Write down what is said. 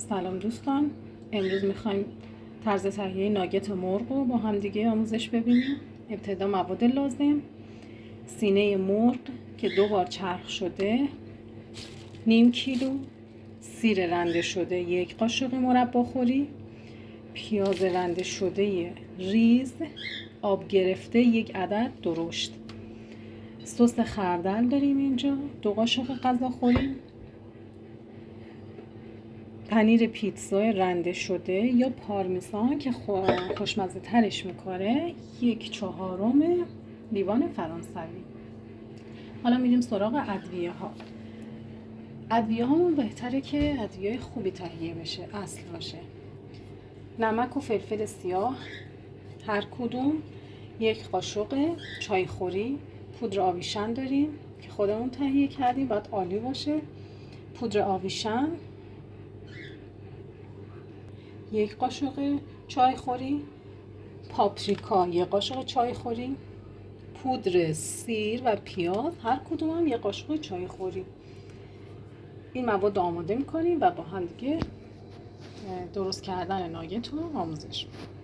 سلام دوستان، امروز میخوایم طرز تهیه ناگت مرغ رو با هم دیگه آموزش ببینیم. ابتدا مواد لازم: سینه مرغ که 2 بار چرخ شده، نیم کیلو سیر رنده شده 1 قاشق مربا خوری، پیاز رنده شده ریز آب گرفته 1 عدد درشت، سس خردل داریم اینجا 2 قاشق غذاخوری، پنیر پیتزا رنده شده یا پارمیزان که خوشمزه ترش میکنه 1/4 لیوان فرانسوی. حالا میریم سراغ ادویه ها. ادویه هامون بهتره که ادویه خوبی تهیه بشه، اصل باشه. نمک و فلفل سیاه هر کدوم 1 قاشق چایخوری، پودر آویشن داریم که خودمون تهیه کردیم، باید عالی باشه. پودر آویشن 1 قاشق چایخوری، پاپریکا 1 قاشق چایخوری، پودر سیر و پیاز هر کدوم هم 1 قاشق چایخوری. این مواد آماده میکنیم و با هم دیگه درست کردن ناگت رو آموزش می‌دیم.